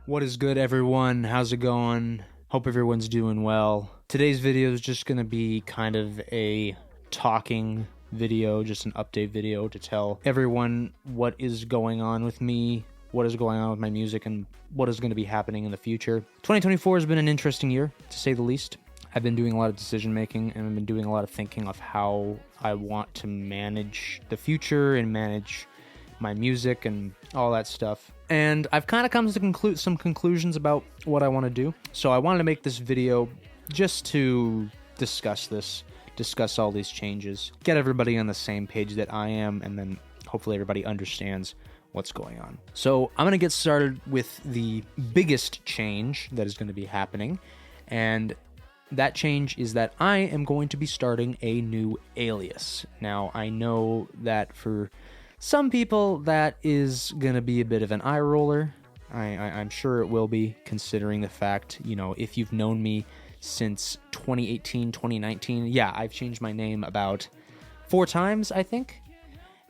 What is good, everyone? How's it going? Hope everyone's doing well. Today's video is just going to be kind of a talking video, just an update video to tell everyone what is going on with me, what is going on with my music, and what is going to be happening in the future. 2024 has been an interesting year, to say the least. I've been doing a lot of decision making, and I've been doing a lot of thinking of how I want to manage the future and manage my music and all that stuff. And I've kind of come to some conclusions about what I want to do. So I wanted to make this video just to discuss all these changes, get everybody on the same page that I am, and then hopefully everybody understands what's going on. So I'm going to get started with the biggest change that is going to be happening. And that change is that I am going to be starting a new alias. Now, I know that for some people, that is going to be a bit of an eye roller. I'm sure it will be, considering the fact, if you've known me since 2018, 2019, yeah, I've changed my name about 4 times, I think.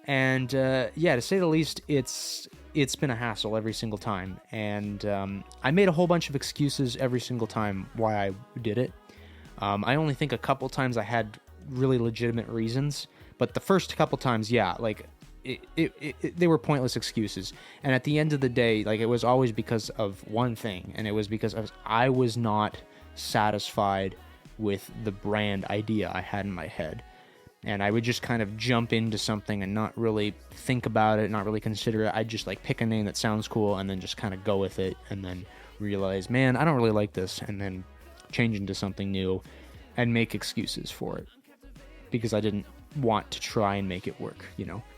And to say the least, it's been a hassle every single time. And I made a whole bunch of excuses every single time why I did it. I only think a couple times I had really legitimate reasons, but the first couple times, yeah, they were pointless excuses. And at the end of the day, it was always because of one thing, and it was because I was not satisfied with the brand idea I had in my head. And I would just kind of jump into something and not really think about it, not really consider it. I'd just pick a name that sounds cool and then just kind of go with it, and then realize, man, I don't really like this, and then change into something new and make excuses for it because I didn't want to try and make it work,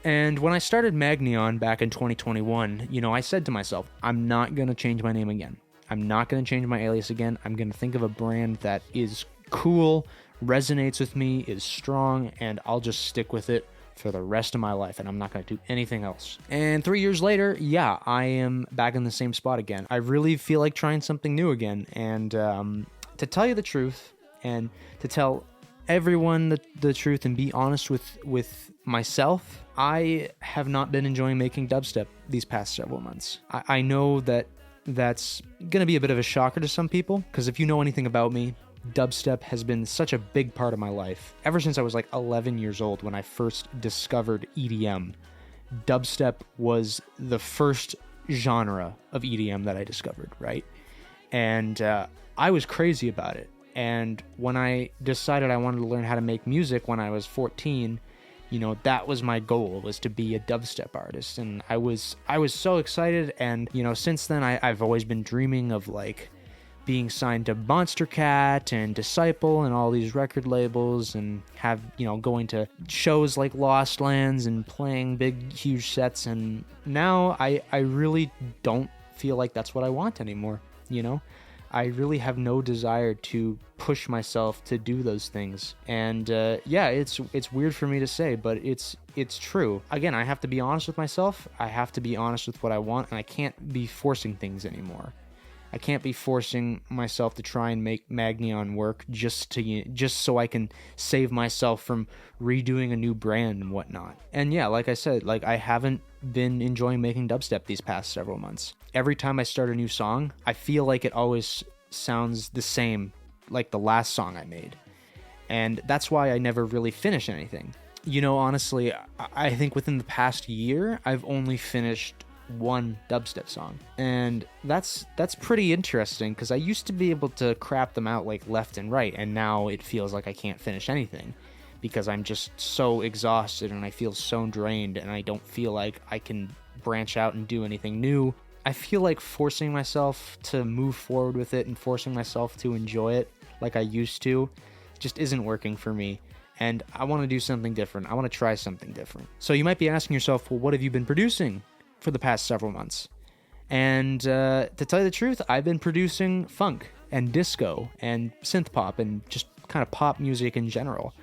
And when I started Magneon back in 2021, I said to myself, I'm not going to change my name again. I'm not going to change my alias again. I'm going to think of a brand that is cool, resonates with me, is strong, and I'll just stick with it for the rest of my life, and I'm not going to do anything else. And 3 years later, yeah, I am back in the same spot again. I really feel like trying something new again, and to tell you the truth, and to tell everyone the truth and be honest with myself, I have not been enjoying making dubstep these past several months. I know that's going to be a bit of a shocker to some people, because if you know anything about me, dubstep has been such a big part of my life. Ever since I was 11 years old when I first discovered EDM, dubstep was the first genre of EDM that I discovered, right? And I was crazy about it. And when I decided I wanted to learn how to make music when I was 14, that was my goal, was to be a dubstep artist. And I was so excited. And, since then I've always been dreaming of being signed to Monstercat and Disciple and all these record labels, and have, going to shows like Lost Lands and playing big, huge sets. And now I really don't feel like that's what I want anymore, I really have no desire to push myself to do those things. And it's weird for me to say, but it's true. Again, I have to be honest with myself. I have to be honest with what I want, and I can't be forcing things anymore. I can't be forcing myself to try and make Magneon work just so I can save myself from redoing a new brand and whatnot. And yeah, like I said, I haven't been enjoying making dubstep these past several months. Every time I start a new song, I feel like it always sounds the same like the last song I made. And that's why I never really finish anything. Honestly, I think within the past year, I've only finished one dubstep song, and that's pretty interesting, because I used to be able to crap them out left and right, and now it feels like I can't finish anything because I'm just so exhausted and I feel so drained, and I don't feel like I can branch out and do anything new. I feel like forcing myself to move forward with it and forcing myself to enjoy it like I used to just isn't working for me. And I want to do something different. I want to try something different. So you might be asking yourself, well, what have you been producing for the past several months? And to tell you the truth, I've been producing funk and disco and synth pop and just kind of pop music in general.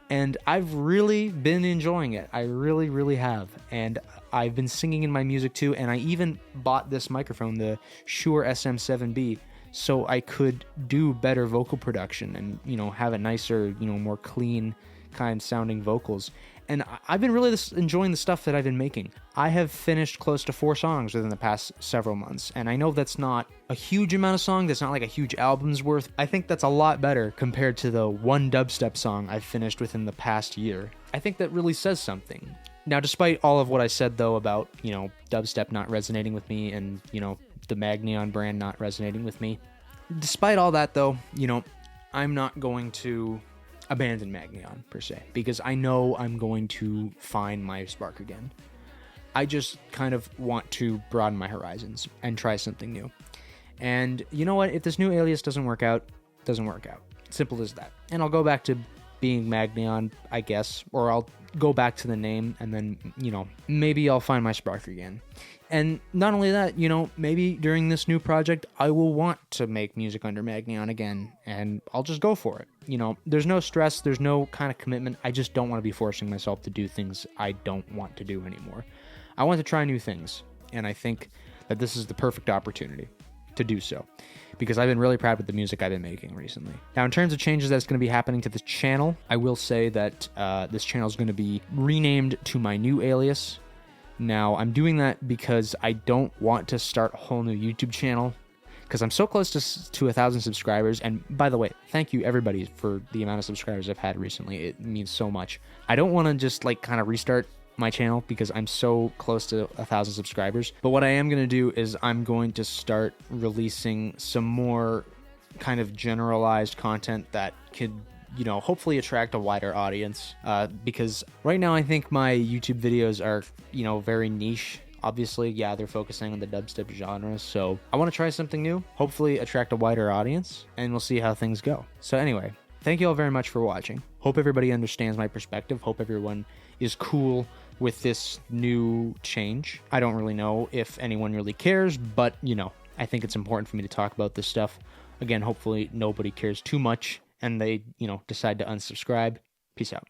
And I've really been enjoying it. I really, really have. And I've been singing in my music too. And I even bought this microphone, the Shure SM7B, so I could do better vocal production and, have a nicer, more clean kind sounding vocals. And I've been really enjoying the stuff that I've been making. I have finished close to 4 songs within the past several months, and I know that's not a huge amount of songs, that's not like a huge album's worth. I think that's a lot better compared to the 1 dubstep song I've finished within the past year. I think that really says something. Now, despite all of what I said, though, about, dubstep not resonating with me and, the Magneon brand not resonating with me, despite all that, though, I'm not going to abandon Magneon, per se, because I know I'm going to find my spark again. I just kind of want to broaden my horizons and try something new. And you know what? If this new alias doesn't work out, it doesn't work out. Simple as that. And I'll go back to being Magneon, I guess, or I'll go back to the name, and then, maybe I'll find my spark again. And not only that, maybe during this new project, I will want to make music under Magneon again, and I'll just go for it. There's no stress, there's no kind of commitment. I just don't want to be forcing myself to do things I don't want to do anymore. I want to try new things, and I think that this is the perfect opportunity to do so, because I've been really proud with the music I've been making recently. Now, in terms of changes that's going to be happening to the channel, I will say that this channel is going to be renamed to my new alias. Now, I'm doing that because I don't want to start a whole new YouTube channel, because I'm so close to 1,000 subscribers. And by the way, thank you everybody for the amount of subscribers I've had recently. It means so much. I don't want to just kind of restart my channel because I'm so close to 1,000 subscribers. But what I am going to do is I'm going to start releasing some more kind of generalized content that could, hopefully attract a wider audience. Because right now I think my YouTube videos are, very niche. Obviously, yeah, they're focusing on the dubstep genre. So I want to try something new, hopefully attract a wider audience, and we'll see how things go. So anyway, thank you all very much for watching. Hope everybody understands my perspective. Hope everyone is cool with this new change. I don't really know if anyone really cares, but, I think it's important for me to talk about this stuff. Again, hopefully nobody cares too much and they, decide to unsubscribe. Peace out.